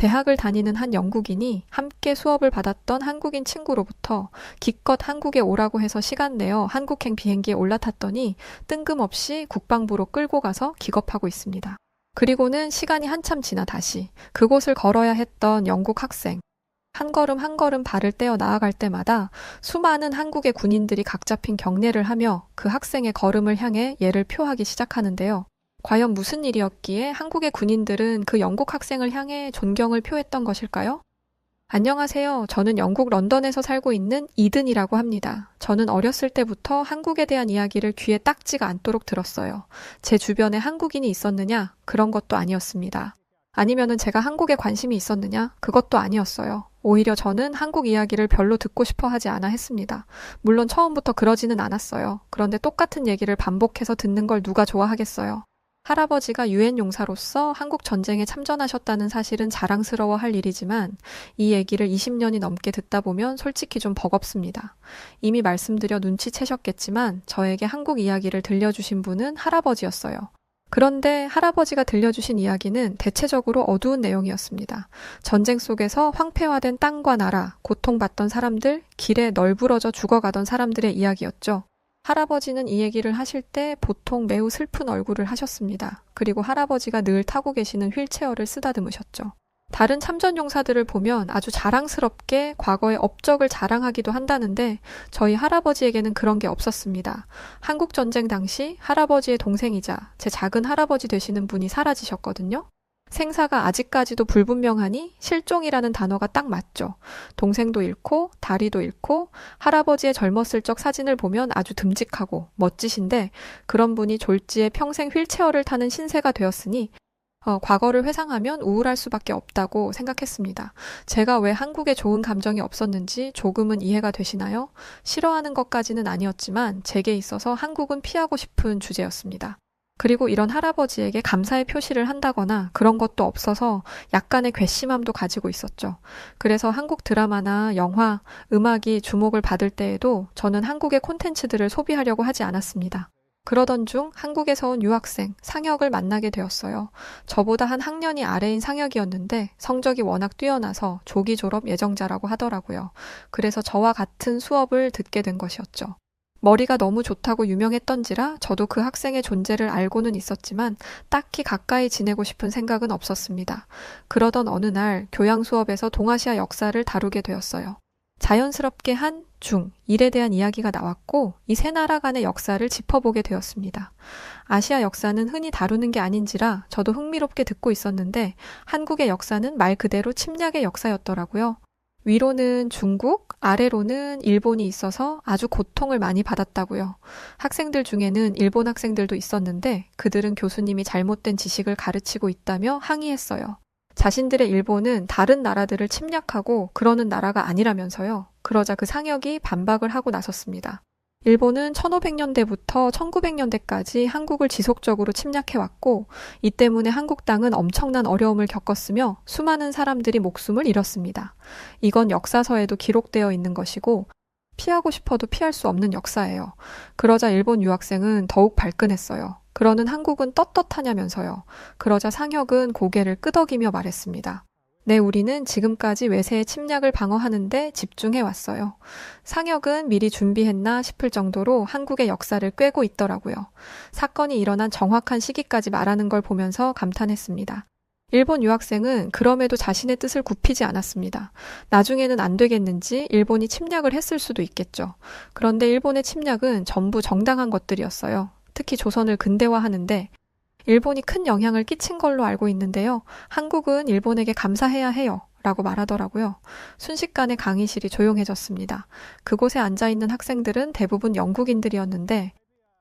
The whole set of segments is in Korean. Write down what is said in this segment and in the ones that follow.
대학을 다니는 한 영국인이 함께 수업을 받았던 한국인 친구로부터 기껏 한국에 오라고 해서 시간 내어 한국행 비행기에 올라탔더니 뜬금없이 국방부로 끌고 가서 기겁하고 있습니다. 그리고는 시간이 한참 지나 다시 그곳을 걸어야 했던 영국 학생. 한 걸음 한 걸음 발을 떼어 나아갈 때마다 수많은 한국의 군인들이 각 잡힌 경례를 하며 그 학생의 걸음을 향해 예를 표하기 시작하는데요. 과연 무슨 일이었기에 한국의 군인들은 그 영국 학생을 향해 존경을 표했던 것일까요? 안녕하세요. 저는 영국 런던에서 살고 있는 이든이라고 합니다. 저는 어렸을 때부터 한국에 대한 이야기를 귀에 딱지가 않도록 들었어요. 제 주변에 한국인이 있었느냐? 그런 것도 아니었습니다. 아니면은 제가 한국에 관심이 있었느냐? 그것도 아니었어요. 오히려 저는 한국 이야기를 별로 듣고 싶어 하지 않아 했습니다. 물론 처음부터 그러지는 않았어요. 그런데 똑같은 얘기를 반복해서 듣는 걸 누가 좋아하겠어요. 할아버지가 유엔 용사로서 한국 전쟁에 참전하셨다는 사실은 자랑스러워할 일이지만 이 얘기를 20년이 넘게 듣다 보면 솔직히 좀 버겁습니다. 이미 말씀드려 눈치채셨겠지만 저에게 한국 이야기를 들려주신 분은 할아버지였어요. 그런데 할아버지가 들려주신 이야기는 대체적으로 어두운 내용이었습니다. 전쟁 속에서 황폐화된 땅과 나라, 고통받던 사람들, 길에 널브러져 죽어가던 사람들의 이야기였죠. 할아버지는 이 얘기를 하실 때 보통 매우 슬픈 얼굴을 하셨습니다. 그리고 할아버지가 늘 타고 계시는 휠체어를 쓰다듬으셨죠. 다른 참전용사들을 보면 아주 자랑스럽게 과거의 업적을 자랑하기도 한다는데 저희 할아버지에게는 그런 게 없었습니다. 한국전쟁 당시 할아버지의 동생이자 제 작은 할아버지 되시는 분이 사라지셨거든요. 생사가 아직까지도 불분명하니 실종이라는 단어가 딱 맞죠. 동생도 잃고 다리도 잃고 할아버지의 젊었을 적 사진을 보면 아주 듬직하고 멋지신데 그런 분이 졸지에 평생 휠체어를 타는 신세가 되었으니 과거를 회상하면 우울할 수밖에 없다고 생각했습니다. 제가 왜 한국에 좋은 감정이 없었는지 조금은 이해가 되시나요? 싫어하는 것까지는 아니었지만 제게 있어서 한국은 피하고 싶은 주제였습니다. 그리고 이런 할아버지에게 감사의 표시를 한다거나 그런 것도 없어서 약간의 괘씸함도 가지고 있었죠. 그래서 한국 드라마나 영화, 음악이 주목을 받을 때에도 저는 한국의 콘텐츠들을 소비하려고 하지 않았습니다. 그러던 중 한국에서 온 유학생, 상혁을 만나게 되었어요. 저보다 한 학년이 아래인 상혁이었는데 성적이 워낙 뛰어나서 조기 졸업 예정자라고 하더라고요. 그래서 저와 같은 수업을 듣게 된 것이었죠. 머리가 너무 좋다고 유명했던지라 저도 그 학생의 존재를 알고는 있었지만 딱히 가까이 지내고 싶은 생각은 없었습니다. 그러던 어느 날 교양 수업에서 동아시아 역사를 다루게 되었어요. 자연스럽게 한, 중, 일에 대한 이야기가 나왔고 이 세 나라 간의 역사를 짚어보게 되었습니다. 아시아 역사는 흔히 다루는 게 아닌지라 저도 흥미롭게 듣고 있었는데 한국의 역사는 말 그대로 침략의 역사였더라고요. 위로는 중국, 아래로는 일본이 있어서 아주 고통을 많이 받았다고요. 학생들 중에는 일본 학생들도 있었는데 그들은 교수님이 잘못된 지식을 가르치고 있다며 항의했어요. 자신들의 일본은 다른 나라들을 침략하고 그러는 나라가 아니라면서요. 그러자 그 상혁이 반박을 하고 나섰습니다. 일본은 1500년대부터 1900년대까지 한국을 지속적으로 침략해왔고 이 때문에 한국 땅은 엄청난 어려움을 겪었으며 수많은 사람들이 목숨을 잃었습니다. 이건 역사서에도 기록되어 있는 것이고 피하고 싶어도 피할 수 없는 역사예요. 그러자 일본 유학생은 더욱 발끈했어요. 그러는 한국은 떳떳하냐면서요. 그러자 상혁은 고개를 끄덕이며 말했습니다. 네, 우리는 지금까지 외세의 침략을 방어하는데 집중해왔어요. 상혁은 미리 준비했나 싶을 정도로 한국의 역사를 꿰고 있더라고요. 사건이 일어난 정확한 시기까지 말하는 걸 보면서 감탄했습니다. 일본 유학생은 그럼에도 자신의 뜻을 굽히지 않았습니다. 나중에는 안 되겠는지 일본이 침략을 했을 수도 있겠죠. 그런데 일본의 침략은 전부 정당한 것들이었어요. 특히 조선을 근대화하는데 일본이 큰 영향을 끼친 걸로 알고 있는데요. 한국은 일본에게 감사해야 해요. 라고 말하더라고요. 순식간에 강의실이 조용해졌습니다. 그곳에 앉아있는 학생들은 대부분 영국인들이었는데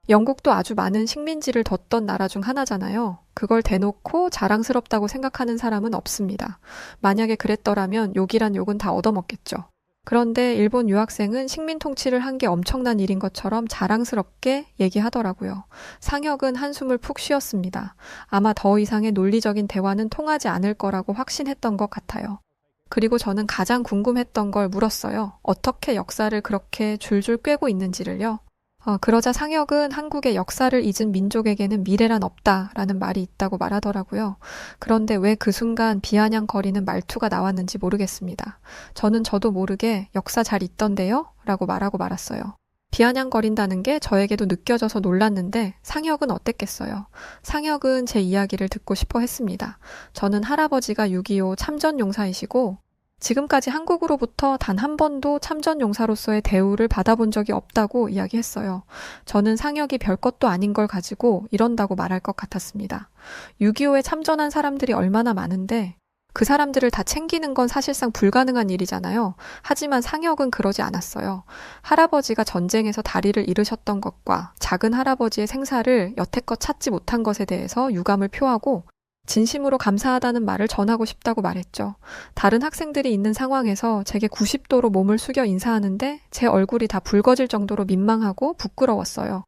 영국도 아주 많은 식민지를 뒀던 나라 중 하나잖아요. 그걸 대놓고 자랑스럽다고 생각하는 사람은 없습니다. 만약에 그랬더라면 욕이란 욕은 다 얻어먹겠죠. 그런데 일본 유학생은 식민 통치를 한 게 엄청난 일인 것처럼 자랑스럽게 얘기하더라고요. 상혁은 한숨을 푹 쉬었습니다. 아마 더 이상의 논리적인 대화는 통하지 않을 거라고 확신했던 것 같아요. 그리고 저는 가장 궁금했던 걸 물었어요. 어떻게 역사를 그렇게 줄줄 꿰고 있는지를요. 그러자 상혁은 한국의 역사를 잊은 민족에게는 미래란 없다라는 말이 있다고 말하더라고요. 그런데 왜 그 순간 비아냥거리는 말투가 나왔는지 모르겠습니다. 저는 저도 모르게 역사 잘 있던데요? 라고 말하고 말았어요. 비아냥거린다는 게 저에게도 느껴져서 놀랐는데 상혁은 어땠겠어요? 상혁은 제 이야기를 듣고 싶어 했습니다. 저는 할아버지가 6.25 참전용사이시고 지금까지 한국으로부터 단 한 번도 참전용사로서의 대우를 받아본 적이 없다고 이야기했어요. 저는 상혁이 별것도 아닌 걸 가지고 이런다고 말할 것 같았습니다. 6.25에 참전한 사람들이 얼마나 많은데 그 사람들을 다 챙기는 건 사실상 불가능한 일이잖아요. 하지만 상혁은 그러지 않았어요. 할아버지가 전쟁에서 다리를 잃으셨던 것과 작은 할아버지의 생사를 여태껏 찾지 못한 것에 대해서 유감을 표하고 진심으로 감사하다는 말을 전하고 싶다고 말했죠. 다른 학생들이 있는 상황에서 제게 90도로 몸을 숙여 인사하는데 제 얼굴이 다 붉어질 정도로 민망하고 부끄러웠어요.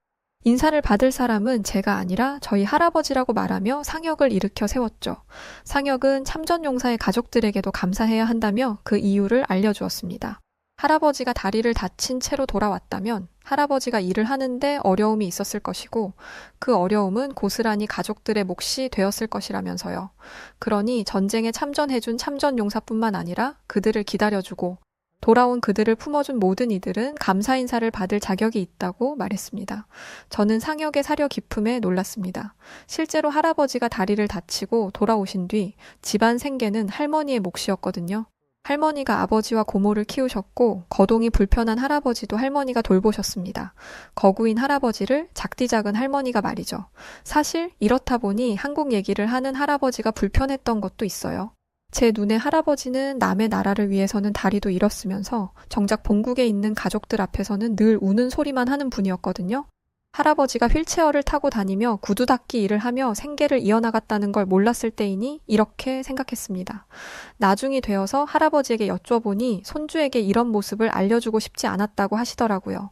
인사를 받을 사람은 제가 아니라 저희 할아버지라고 말하며 상혁을 일으켜 세웠죠. 상혁은 참전용사의 가족들에게도 감사해야 한다며 그 이유를 알려주었습니다. 할아버지가 다리를 다친 채로 돌아왔다면 할아버지가 일을 하는데 어려움이 있었을 것이고 그 어려움은 고스란히 가족들의 몫이 되었을 것이라면서요. 그러니 전쟁에 참전해준 참전용사뿐만 아니라 그들을 기다려주고 돌아온 그들을 품어준 모든 이들은 감사 인사를 받을 자격이 있다고 말했습니다. 저는 상혁의 사려 깊음에 놀랐습니다. 실제로 할아버지가 다리를 다치고 돌아오신 뒤 집안 생계는 할머니의 몫이었거든요. 할머니가 아버지와 고모를 키우셨고 거동이 불편한 할아버지도 할머니가 돌보셨습니다. 거구인 할아버지를 작디작은 할머니가 말이죠. 사실 이렇다 보니 한국 얘기를 하는 할아버지가 불편했던 것도 있어요. 제 눈에 할아버지는 남의 나라를 위해서는 다리도 잃었으면서 정작 본국에 있는 가족들 앞에서는 늘 우는 소리만 하는 분이었거든요. 할아버지가 휠체어를 타고 다니며 구두 닦기 일을 하며 생계를 이어나갔다는 걸 몰랐을 때이니 이렇게 생각했습니다. 나중이 되어서 할아버지에게 여쭤보니 손주에게 이런 모습을 알려주고 싶지 않았다고 하시더라고요.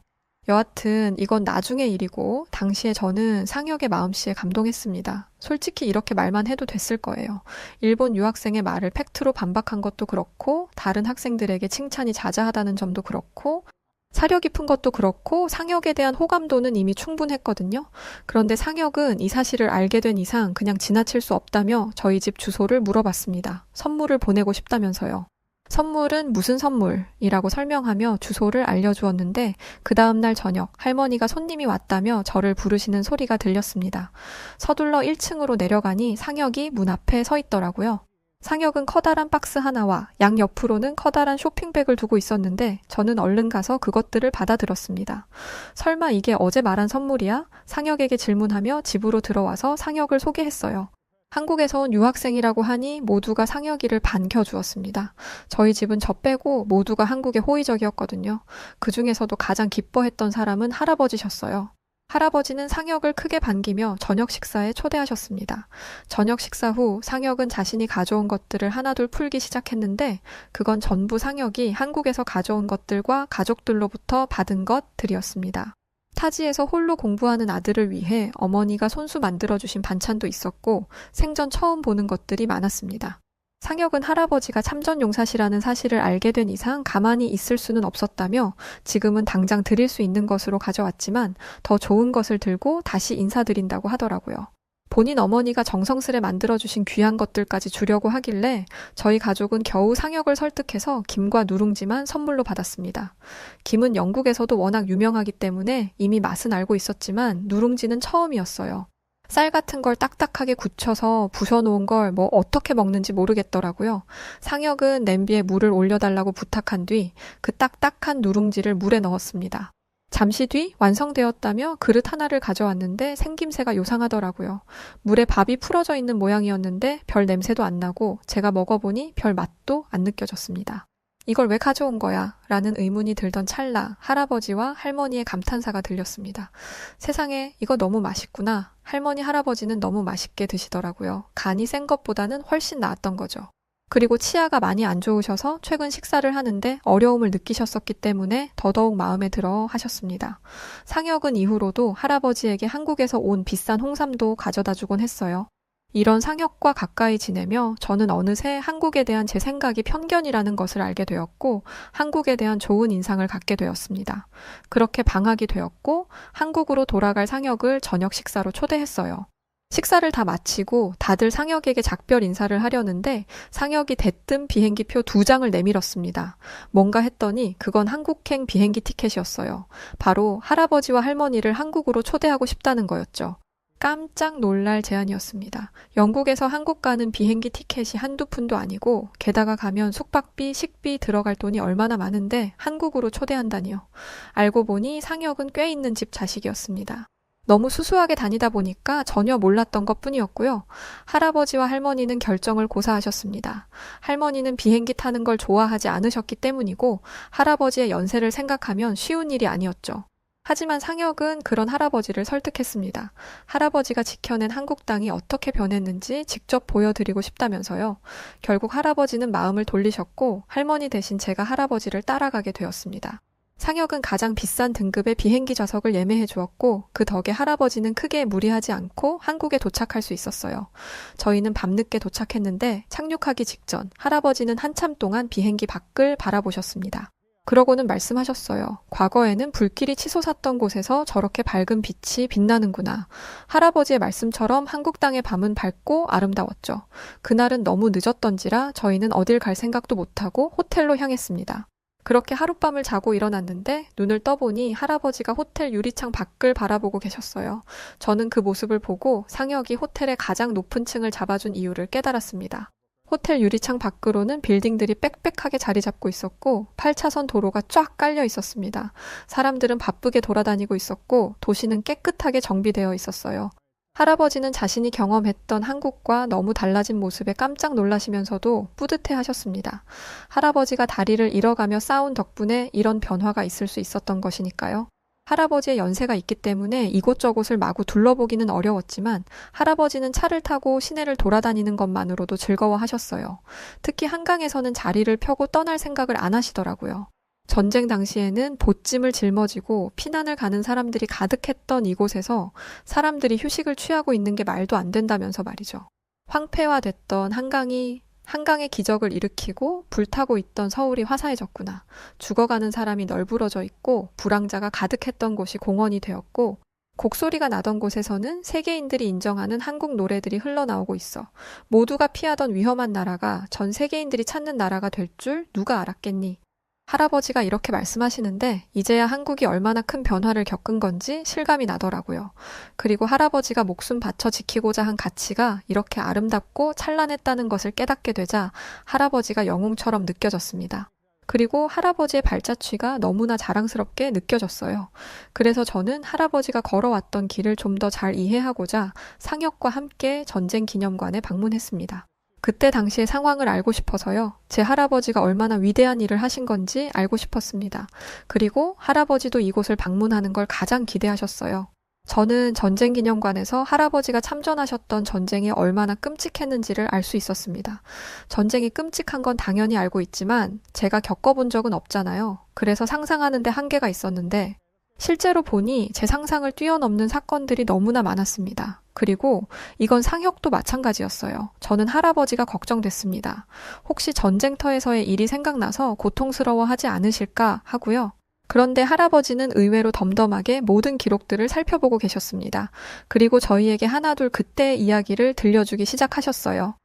여하튼 이건 나중의 일이고 당시에 저는 상혁의 마음씨에 감동했습니다. 솔직히 이렇게 말만 해도 됐을 거예요. 일본 유학생의 말을 팩트로 반박한 것도 그렇고 다른 학생들에게 칭찬이 자자하다는 점도 그렇고 사려 깊은 것도 그렇고 상혁에 대한 호감도는 이미 충분했거든요. 그런데 상혁은 이 사실을 알게 된 이상 그냥 지나칠 수 없다며 저희 집 주소를 물어봤습니다. 선물을 보내고 싶다면서요. 선물은 무슨 선물이라고 설명하며 주소를 알려주었는데 그 다음날 저녁 할머니가 손님이 왔다며 저를 부르시는 소리가 들렸습니다. 서둘러 1층으로 내려가니 상혁이 문 앞에 서 있더라고요. 상혁은 커다란 박스 하나와 양 옆으로는 커다란 쇼핑백을 두고 있었는데 저는 얼른 가서 그것들을 받아들었습니다. 설마 이게 어제 말한 선물이야? 상혁에게 질문하며 집으로 들어와서 상혁을 소개했어요. 한국에서 온 유학생이라고 하니 모두가 상혁이를 반겨주었습니다. 저희 집은 저 빼고 모두가 한국에 호의적이었거든요. 그 중에서도 가장 기뻐했던 사람은 할아버지셨어요. 할아버지는 상혁을 크게 반기며 저녁 식사에 초대하셨습니다. 저녁 식사 후 상혁은 자신이 가져온 것들을 하나둘 풀기 시작했는데 그건 전부 상혁이 한국에서 가져온 것들과 가족들로부터 받은 것들이었습니다. 타지에서 홀로 공부하는 아들을 위해 어머니가 손수 만들어주신 반찬도 있었고 생전 처음 보는 것들이 많았습니다. 상혁은 할아버지가 참전용사시라는 사실을 알게 된 이상 가만히 있을 수는 없었다며 지금은 당장 드릴 수 있는 것으로 가져왔지만 더 좋은 것을 들고 다시 인사드린다고 하더라고요. 본인 어머니가 정성스레 만들어주신 귀한 것들까지 주려고 하길래 저희 가족은 겨우 상혁을 설득해서 김과 누룽지만 선물로 받았습니다. 김은 영국에서도 워낙 유명하기 때문에 이미 맛은 알고 있었지만 누룽지는 처음이었어요. 쌀 같은 걸 딱딱하게 굳혀서 부셔놓은 걸 뭐 어떻게 먹는지 모르겠더라고요. 상혁은 냄비에 물을 올려달라고 부탁한 뒤 그 딱딱한 누룽지를 물에 넣었습니다. 잠시 뒤 완성되었다며 그릇 하나를 가져왔는데 생김새가 요상하더라고요. 물에 밥이 풀어져 있는 모양이었는데 별 냄새도 안 나고 제가 먹어보니 별 맛도 안 느껴졌습니다. 이걸 왜 가져온 거야? 라는 의문이 들던 찰나 할아버지와 할머니의 감탄사가 들렸습니다. 세상에 이거 너무 맛있구나. 할머니 할아버지는 너무 맛있게 드시더라고요. 간이 센 것보다는 훨씬 나았던 거죠. 그리고 치아가 많이 안 좋으셔서 최근 식사를 하는데 어려움을 느끼셨었기 때문에 더더욱 마음에 들어 하셨습니다. 상혁은 이후로도 할아버지에게 한국에서 온 비싼 홍삼도 가져다 주곤 했어요. 이런 상혁과 가까이 지내며 저는 어느새 한국에 대한 제 생각이 편견이라는 것을 알게 되었고 한국에 대한 좋은 인상을 갖게 되었습니다. 그렇게 방학이 되었고 한국으로 돌아갈 상혁을 저녁 식사로 초대했어요. 식사를 다 마치고 다들 상혁에게 작별 인사를 하려는데 상혁이 대뜸 비행기표 2장을 내밀었습니다. 뭔가 했더니 그건 한국행 비행기 티켓이었어요. 바로 할아버지와 할머니를 한국으로 초대하고 싶다는 거였죠. 깜짝 놀랄 제안이었습니다. 영국에서 한국 가는 비행기 티켓이 한두 푼도 아니고 게다가 가면 숙박비, 식비 들어갈 돈이 얼마나 많은데 한국으로 초대한다니요. 알고 보니 상혁은 꽤 있는 집 자식이었습니다. 너무 수수하게 다니다 보니까 전혀 몰랐던 것뿐이었고요. 할아버지와 할머니는 결정을 고사하셨습니다. 할머니는 비행기 타는 걸 좋아하지 않으셨기 때문이고 할아버지의 연세를 생각하면 쉬운 일이 아니었죠. 하지만 상혁은 그런 할아버지를 설득했습니다. 할아버지가 지켜낸 한국 땅이 어떻게 변했는지 직접 보여드리고 싶다면서요. 결국 할아버지는 마음을 돌리셨고 할머니 대신 제가 할아버지를 따라가게 되었습니다. 상혁은 가장 비싼 등급의 비행기 좌석을 예매해 주었고 그 덕에 할아버지는 크게 무리하지 않고 한국에 도착할 수 있었어요. 저희는 밤늦게 도착했는데 착륙하기 직전 할아버지는 한참 동안 비행기 밖을 바라보셨습니다. 그러고는 말씀하셨어요. 과거에는 불길이 치솟았던 곳에서 저렇게 밝은 빛이 빛나는구나. 할아버지의 말씀처럼 한국 땅의 밤은 밝고 아름다웠죠. 그날은 너무 늦었던지라 저희는 어딜 갈 생각도 못하고 호텔로 향했습니다. 그렇게 하룻밤을 자고 일어났는데 눈을 떠보니 할아버지가 호텔 유리창 밖을 바라보고 계셨어요. 저는 그 모습을 보고 상혁이 호텔의 가장 높은 층을 잡아준 이유를 깨달았습니다. 호텔 유리창 밖으로는 빌딩들이 빽빽하게 자리 잡고 있었고 8차선 도로가 쫙 깔려 있었습니다. 사람들은 바쁘게 돌아다니고 있었고 도시는 깨끗하게 정비되어 있었어요. 할아버지는 자신이 경험했던 한국과 너무 달라진 모습에 깜짝 놀라시면서도 뿌듯해 하셨습니다. 할아버지가 다리를 잃어가며 싸운 덕분에 이런 변화가 있을 수 있었던 것이니까요. 할아버지의 연세가 있기 때문에 이곳저곳을 마구 둘러보기는 어려웠지만 할아버지는 차를 타고 시내를 돌아다니는 것만으로도 즐거워하셨어요. 특히 한강에서는 자리를 펴고 떠날 생각을 안 하시더라고요. 전쟁 당시에는 보찜을 짊어지고 피난을 가는 사람들이 가득했던 이곳에서 사람들이 휴식을 취하고 있는 게 말도 안 된다면서 말이죠. 황폐화됐던 한강의 기적을 일으키고 불타고 있던 서울이 화사해졌구나. 죽어가는 사람이 널브러져 있고 불황자가 가득했던 곳이 공원이 되었고 곡소리가 나던 곳에서는 세계인들이 인정하는 한국 노래들이 흘러나오고 있어. 모두가 피하던 위험한 나라가 전 세계인들이 찾는 나라가 될 줄 누가 알았겠니? 할아버지가 이렇게 말씀하시는데 이제야 한국이 얼마나 큰 변화를 겪은 건지 실감이 나더라고요. 그리고 할아버지가 목숨 바쳐 지키고자 한 가치가 이렇게 아름답고 찬란했다는 것을 깨닫게 되자 할아버지가 영웅처럼 느껴졌습니다. 그리고 할아버지의 발자취가 너무나 자랑스럽게 느껴졌어요. 그래서 저는 할아버지가 걸어왔던 길을 좀 더 잘 이해하고자 상혁과 함께 전쟁 기념관에 방문했습니다. 그때 당시의 상황을 알고 싶어서요. 제 할아버지가 얼마나 위대한 일을 하신 건지 알고 싶었습니다. 그리고 할아버지도 이곳을 방문하는 걸 가장 기대하셨어요. 저는 전쟁기념관에서 할아버지가 참전하셨던 전쟁이 얼마나 끔찍했는지를 알 수 있었습니다. 전쟁이 끔찍한 건 당연히 알고 있지만 제가 겪어본 적은 없잖아요. 그래서 상상하는데 한계가 있었는데 실제로 보니 제 상상을 뛰어넘는 사건들이 너무나 많았습니다. 그리고 이건 상혁도 마찬가지였어요. 저는 할아버지가 걱정됐습니다. 혹시 전쟁터에서의 일이 생각나서 고통스러워하지 않으실까 하고요. 그런데 할아버지는 의외로 덤덤하게 모든 기록들을 살펴보고 계셨습니다. 그리고 저희에게 하나둘 그때의 이야기를 들려주기 시작하셨어요.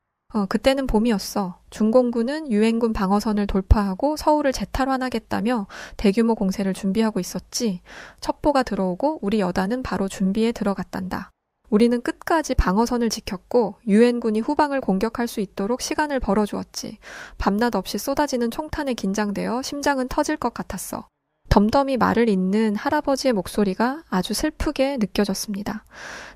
그때는 봄이었어. 중공군은 유엔군 방어선을 돌파하고 서울을 재탈환하겠다며 대규모 공세를 준비하고 있었지. 첩보가 들어오고 우리 여단은 바로 준비에 들어갔단다. 우리는 끝까지 방어선을 지켰고 유엔군이 후방을 공격할 수 있도록 시간을 벌어주었지. 밤낮 없이 쏟아지는 총탄에 긴장되어 심장은 터질 것 같았어. 덤덤히 말을 잇는 할아버지의 목소리가 아주 슬프게 느껴졌습니다.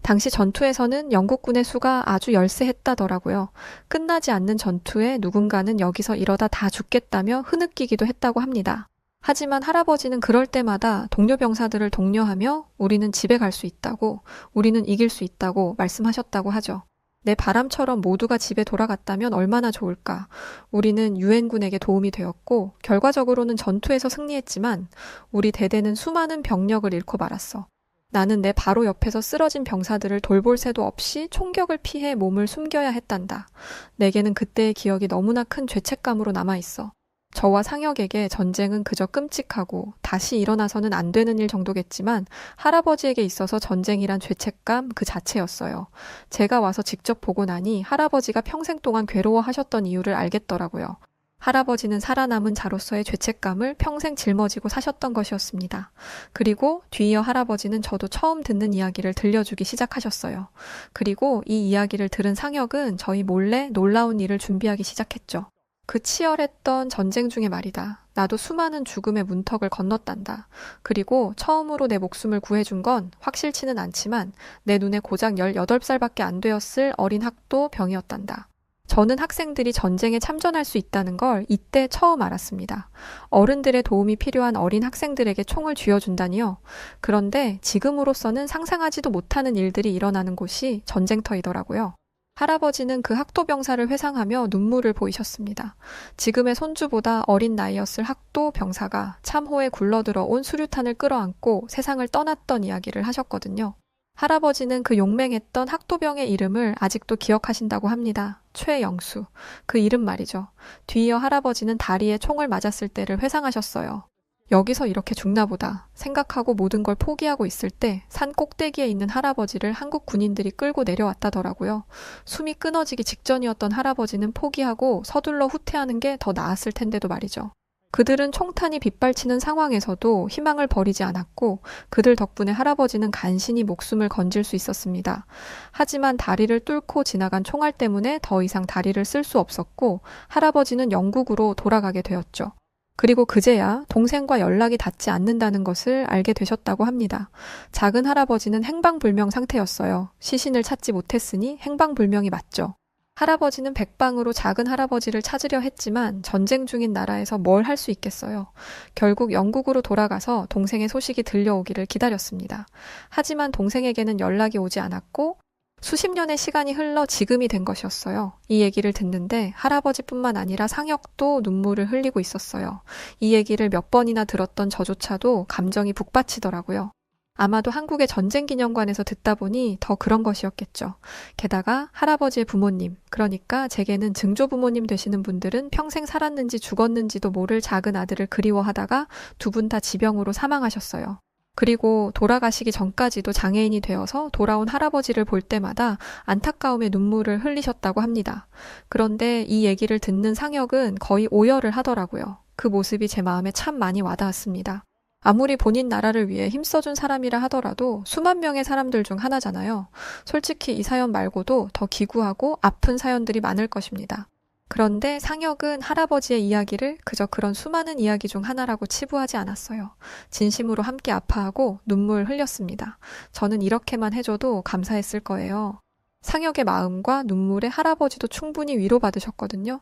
당시 전투에서는 영국군의 수가 아주 열세했다더라고요. 끝나지 않는 전투에 누군가는 여기서 이러다 다 죽겠다며 흐느끼기도 했다고 합니다. 하지만 할아버지는 그럴 때마다 동료 병사들을 독려하며 우리는 집에 갈 수 있다고, 우리는 이길 수 있다고 말씀하셨다고 하죠. 내 바람처럼 모두가 집에 돌아갔다면 얼마나 좋을까. 우리는 유엔군에게 도움이 되었고 결과적으로는 전투에서 승리했지만 우리 대대는 수많은 병력을 잃고 말았어. 나는 내 바로 옆에서 쓰러진 병사들을 돌볼 새도 없이 총격을 피해 몸을 숨겨야 했단다. 내게는 그때의 기억이 너무나 큰 죄책감으로 남아있어. 저와 상혁에게 전쟁은 그저 끔찍하고 다시 일어나서는 안 되는 일 정도겠지만 할아버지에게 있어서 전쟁이란 죄책감 그 자체였어요. 제가 와서 직접 보고 나니 할아버지가 평생 동안 괴로워하셨던 이유를 알겠더라고요. 할아버지는 살아남은 자로서의 죄책감을 평생 짊어지고 사셨던 것이었습니다. 그리고 뒤이어 할아버지는 저도 처음 듣는 이야기를 들려주기 시작하셨어요. 그리고 이 이야기를 들은 상혁은 저희 몰래 놀라운 일을 준비하기 시작했죠. 그 치열했던 전쟁 중에 말이다. 나도 수많은 죽음의 문턱을 건넜단다. 그리고 처음으로 내 목숨을 구해준 건 확실치는 않지만 내 눈에 고작 18살밖에 안 되었을 어린 학도 병이었단다. 저는 학생들이 전쟁에 참전할 수 있다는 걸 이때 처음 알았습니다. 어른들의 도움이 필요한 어린 학생들에게 총을 쥐어준다니요. 그런데 지금으로서는 상상하지도 못하는 일들이 일어나는 곳이 전쟁터이더라고요. 할아버지는 그 학도병사를 회상하며 눈물을 보이셨습니다. 지금의 손주보다 어린 나이였을 학도병사가 참호에 굴러들어온 수류탄을 끌어안고 세상을 떠났던 이야기를 하셨거든요. 할아버지는 그 용맹했던 학도병의 이름을 아직도 기억하신다고 합니다. 최영수. 그 이름 말이죠. 뒤이어 할아버지는 다리에 총을 맞았을 때를 회상하셨어요. 여기서 이렇게 죽나 보다 생각하고 모든 걸 포기하고 있을 때 산 꼭대기에 있는 할아버지를 한국 군인들이 끌고 내려왔다더라고요. 숨이 끊어지기 직전이었던 할아버지는 포기하고 서둘러 후퇴하는 게 더 나았을 텐데도 말이죠. 그들은 총탄이 빗발치는 상황에서도 희망을 버리지 않았고 그들 덕분에 할아버지는 간신히 목숨을 건질 수 있었습니다. 하지만 다리를 뚫고 지나간 총알 때문에 더 이상 다리를 쓸 수 없었고 할아버지는 영국으로 돌아가게 되었죠. 그리고 그제야 동생과 연락이 닿지 않는다는 것을 알게 되셨다고 합니다. 작은 할아버지는 행방불명 상태였어요. 시신을 찾지 못했으니 행방불명이 맞죠. 할아버지는 백방으로 작은 할아버지를 찾으려 했지만 전쟁 중인 나라에서 뭘 할 수 있겠어요. 결국 영국으로 돌아가서 동생의 소식이 들려오기를 기다렸습니다. 하지만 동생에게는 연락이 오지 않았고 수십 년의 시간이 흘러 지금이 된 것이었어요. 이 얘기를 듣는데 할아버지뿐만 아니라 상혁도 눈물을 흘리고 있었어요. 이 얘기를 몇 번이나 들었던 저조차도 감정이 북받치더라고요. 아마도 한국의 전쟁기념관에서 듣다 보니 더 그런 것이었겠죠. 게다가 할아버지의 부모님, 그러니까 제게는 증조부모님 되시는 분들은 평생 살았는지 죽었는지도 모를 작은 아들을 그리워하다가 두 분 다 지병으로 사망하셨어요. 그리고 돌아가시기 전까지도 장애인이 되어서 돌아온 할아버지를 볼 때마다 안타까움의 눈물을 흘리셨다고 합니다. 그런데 이 얘기를 듣는 상혁은 거의 오열을 하더라고요. 그 모습이 제 마음에 참 많이 와닿았습니다. 아무리 본인 나라를 위해 힘써준 사람이라 하더라도 수만 명의 사람들 중 하나잖아요. 솔직히 이 사연 말고도 더 기구하고 아픈 사연들이 많을 것입니다. 그런데 상혁은 할아버지의 이야기를 그저 그런 수많은 이야기 중 하나라고 치부하지 않았어요. 진심으로 함께 아파하고 눈물 흘렸습니다. 저는 이렇게만 해줘도 감사했을 거예요. 상혁의 마음과 눈물에 할아버지도 충분히 위로받으셨거든요.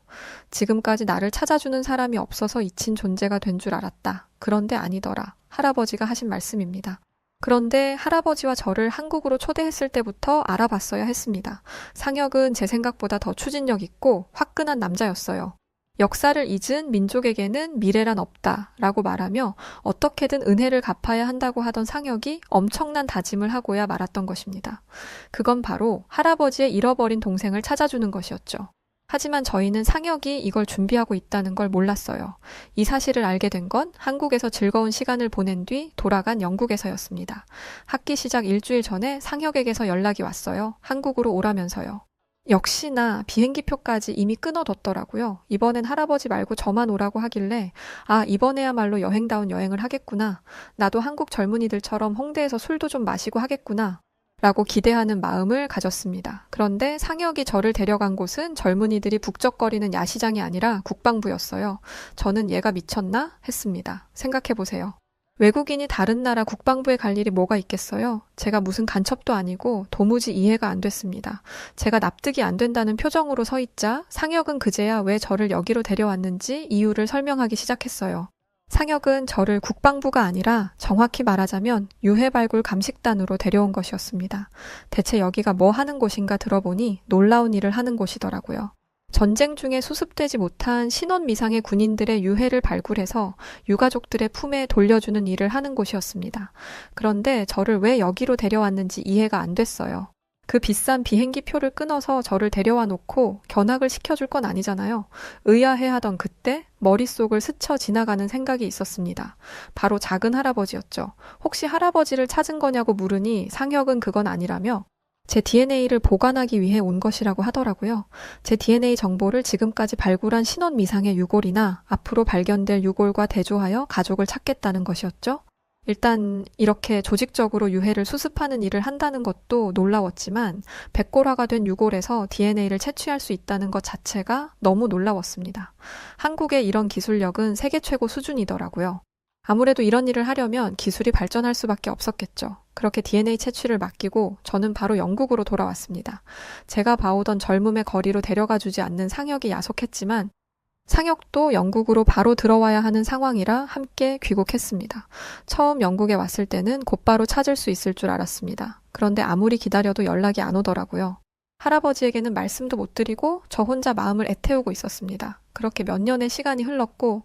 지금까지 나를 찾아주는 사람이 없어서 잊힌 존재가 된 줄 알았다. 그런데 아니더라. 할아버지가 하신 말씀입니다. 그런데 할아버지와 저를 한국으로 초대했을 때부터 알아봤어야 했습니다. 상혁은 제 생각보다 더 추진력 있고 화끈한 남자였어요. 역사를 잊은 민족에게는 미래란 없다 라고 말하며 어떻게든 은혜를 갚아야 한다고 하던 상혁이 엄청난 다짐을 하고야 말았던 것입니다. 그건 바로 할아버지의 잃어버린 동생을 찾아주는 것이었죠. 하지만 저희는 상혁이 이걸 준비하고 있다는 걸 몰랐어요. 이 사실을 알게 된 건 한국에서 즐거운 시간을 보낸 뒤 돌아간 영국에서였습니다. 학기 시작 일주일 전에 상혁에게서 연락이 왔어요. 한국으로 오라면서요. 역시나 비행기표까지 이미 끊어뒀더라고요. 이번엔 할아버지 말고 저만 오라고 하길래 아, 이번에야말로 여행다운 여행을 하겠구나. 나도 한국 젊은이들처럼 홍대에서 술도 좀 마시고 하겠구나. 라고 기대하는 마음을 가졌습니다. 그런데 상혁이 저를 데려간 곳은 젊은이들이 북적거리는 야시장이 아니라 국방부였어요. 저는 얘가 미쳤나? 했습니다. 생각해보세요. 외국인이 다른 나라 국방부에 갈 일이 뭐가 있겠어요? 제가 무슨 간첩도 아니고 도무지 이해가 안 됐습니다. 제가 납득이 안 된다는 표정으로 서 있자 상혁은 그제야 왜 저를 여기로 데려왔는지 이유를 설명하기 시작했어요. 상혁은 저를 국방부가 아니라 정확히 말하자면 유해발굴 감식단으로 데려온 것이었습니다. 대체 여기가 뭐 하는 곳인가 들어보니 놀라운 일을 하는 곳이더라고요. 전쟁 중에 수습되지 못한 신원 미상의 군인들의 유해를 발굴해서 유가족들의 품에 돌려주는 일을 하는 곳이었습니다. 그런데 저를 왜 여기로 데려왔는지 이해가 안 됐어요. 그 비싼 비행기 표를 끊어서 저를 데려와 놓고 견학을 시켜줄 건 아니잖아요. 의아해하던 그때 머릿속을 스쳐 지나가는 생각이 있었습니다. 바로 작은 할아버지였죠. 혹시 할아버지를 찾은 거냐고 물으니 상혁은 그건 아니라며 제 DNA를 보관하기 위해 온 것이라고 하더라고요. 제 DNA 정보를 지금까지 발굴한 신원 미상의 유골이나 앞으로 발견될 유골과 대조하여 가족을 찾겠다는 것이었죠. 일단 이렇게 조직적으로 유해를 수습하는 일을 한다는 것도 놀라웠지만 백골화가 된 유골에서 DNA를 채취할 수 있다는 것 자체가 너무 놀라웠습니다. 한국의 이런 기술력은 세계 최고 수준이더라고요. 아무래도 이런 일을 하려면 기술이 발전할 수밖에 없었겠죠. 그렇게 DNA 채취를 맡기고 저는 바로 영국으로 돌아왔습니다. 제가 봐오던 젊음의 거리로 데려가 주지 않는 상혁이 야속했지만 상혁도 영국으로 바로 들어와야 하는 상황이라 함께 귀국했습니다. 처음 영국에 왔을 때는 곧바로 찾을 수 있을 줄 알았습니다. 그런데 아무리 기다려도 연락이 안 오더라고요. 할아버지에게는 말씀도 못 드리고 저 혼자 마음을 애태우고 있었습니다. 그렇게 몇 년의 시간이 흘렀고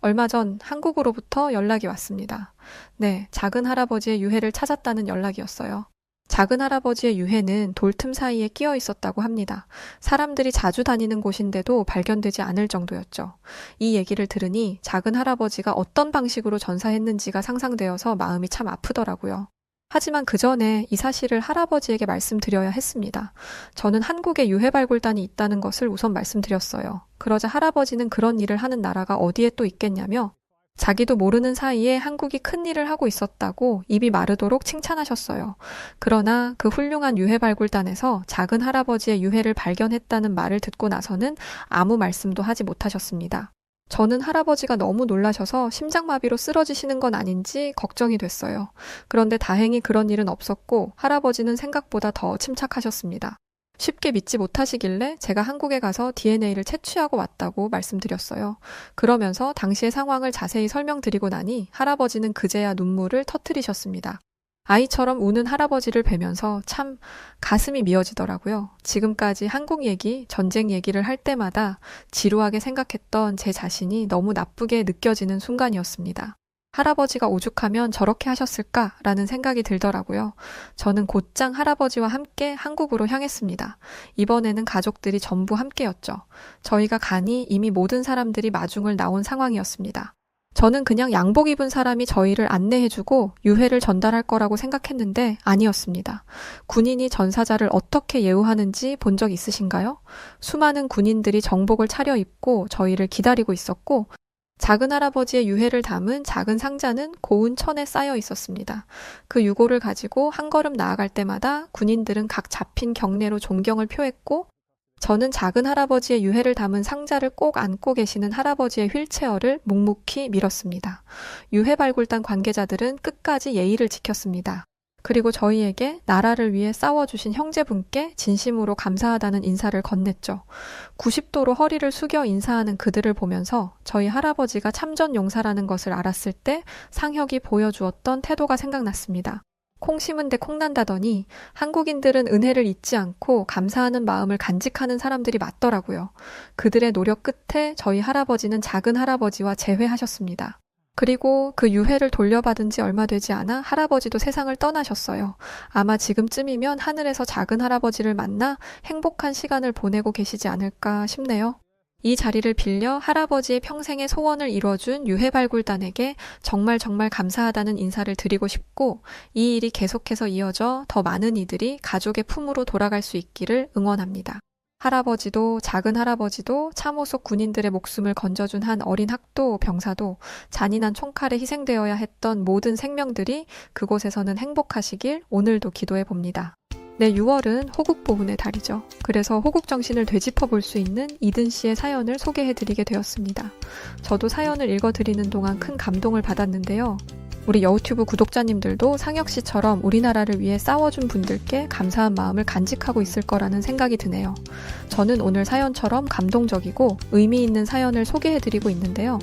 얼마 전 한국으로부터 연락이 왔습니다. 네, 작은 할아버지의 유해를 찾았다는 연락이었어요. 작은 할아버지의 유해는 돌틈 사이에 끼어 있었다고 합니다. 사람들이 자주 다니는 곳인데도 발견되지 않을 정도였죠. 이 얘기를 들으니 작은 할아버지가 어떤 방식으로 전사했는지가 상상되어서 마음이 참 아프더라고요. 하지만 그 전에 이 사실을 할아버지에게 말씀드려야 했습니다. 저는 한국에 유해발굴단이 있다는 것을 우선 말씀드렸어요. 그러자 할아버지는 그런 일을 하는 나라가 어디에 또 있겠냐며 자기도 모르는 사이에 한국이 큰 일을 하고 있었다고 입이 마르도록 칭찬하셨어요. 그러나 그 훌륭한 유해발굴단에서 작은 할아버지의 유해를 발견했다는 말을 듣고 나서는 아무 말씀도 하지 못하셨습니다. 저는 할아버지가 너무 놀라셔서 심장마비로 쓰러지시는 건 아닌지 걱정이 됐어요. 그런데 다행히 그런 일은 없었고 할아버지는 생각보다 더 침착하셨습니다. 쉽게 믿지 못하시길래 제가 한국에 가서 DNA를 채취하고 왔다고 말씀드렸어요. 그러면서 당시의 상황을 자세히 설명드리고 나니 할아버지는 그제야 눈물을 터뜨리셨습니다. 아이처럼 우는 할아버지를 뵈면서 참 가슴이 미어지더라고요. 지금까지 한국 얘기, 전쟁 얘기를 할 때마다 지루하게 생각했던 제 자신이 너무 나쁘게 느껴지는 순간이었습니다. 할아버지가 오죽하면 저렇게 하셨을까라는 생각이 들더라고요. 저는 곧장 할아버지와 함께 한국으로 향했습니다. 이번에는 가족들이 전부 함께였죠. 저희가 가니 이미 모든 사람들이 마중을 나온 상황이었습니다. 저는 그냥 양복 입은 사람이 저희를 안내해주고 유해를 전달할 거라고 생각했는데 아니었습니다. 군인이 전사자를 어떻게 예우하는지 본 적 있으신가요? 수많은 군인들이 정복을 차려입고 저희를 기다리고 있었고 작은 할아버지의 유해를 담은 작은 상자는 고운 천에 쌓여 있었습니다. 그 유골을 가지고 한 걸음 나아갈 때마다 군인들은 각 잡힌 경례로 존경을 표했고 저는 작은 할아버지의 유해를 담은 상자를 꼭 안고 계시는 할아버지의 휠체어를 묵묵히 밀었습니다. 유해 발굴단 관계자들은 끝까지 예의를 지켰습니다. 그리고 저희에게 나라를 위해 싸워주신 형제분께 진심으로 감사하다는 인사를 건넸죠. 90도로 허리를 숙여 인사하는 그들을 보면서 저희 할아버지가 참전 용사라는 것을 알았을 때 상혁이 보여주었던 태도가 생각났습니다. 콩 심은 데 콩 난다더니 한국인들은 은혜를 잊지 않고 감사하는 마음을 간직하는 사람들이 맞더라고요. 그들의 노력 끝에 저희 할아버지는 작은 할아버지와 재회하셨습니다. 그리고 그 유해를 돌려받은 지 얼마 되지 않아 할아버지도 세상을 떠나셨어요. 아마 지금쯤이면 하늘에서 작은 할아버지를 만나 행복한 시간을 보내고 계시지 않을까 싶네요. 이 자리를 빌려 할아버지의 평생의 소원을 이뤄준 유해발굴단에게 정말 감사하다는 인사를 드리고 싶고 이 일이 계속해서 이어져 더 많은 이들이 가족의 품으로 돌아갈 수 있기를 응원합니다. 할아버지도 작은 할아버지도 참호 속 군인들의 목숨을 건져준 한 어린 학도 병사도 잔인한 총칼에 희생되어야 했던 모든 생명들이 그곳에서는 행복하시길 오늘도 기도해 봅니다. 네, 6월은 호국보훈의 달이죠. 그래서 호국정신을 되짚어 볼 수 있는 이든 씨의 사연을 소개해드리게 되었습니다. 저도 사연을 읽어드리는 동안 큰 감동을 받았는데요. 우리 여우튜브 구독자님들도 상혁 씨처럼 우리나라를 위해 싸워준 분들께 감사한 마음을 간직하고 있을 거라는 생각이 드네요. 저는 오늘 사연처럼 감동적이고 의미 있는 사연을 소개해드리고 있는데요.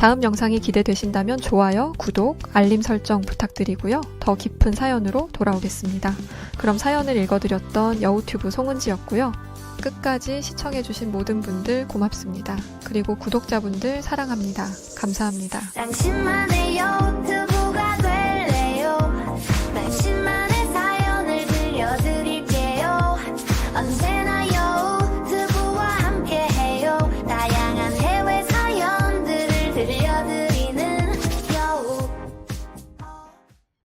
다음 영상이 기대되신다면 좋아요, 구독, 알림 설정 부탁드리고요. 더 깊은 사연으로 돌아오겠습니다. 그럼 사연을 읽어드렸던 여우튜브 송은지였고요. 끝까지 시청해주신 모든 분들 고맙습니다. 그리고 구독자분들 사랑합니다. 감사합니다. 당신만의 유튜브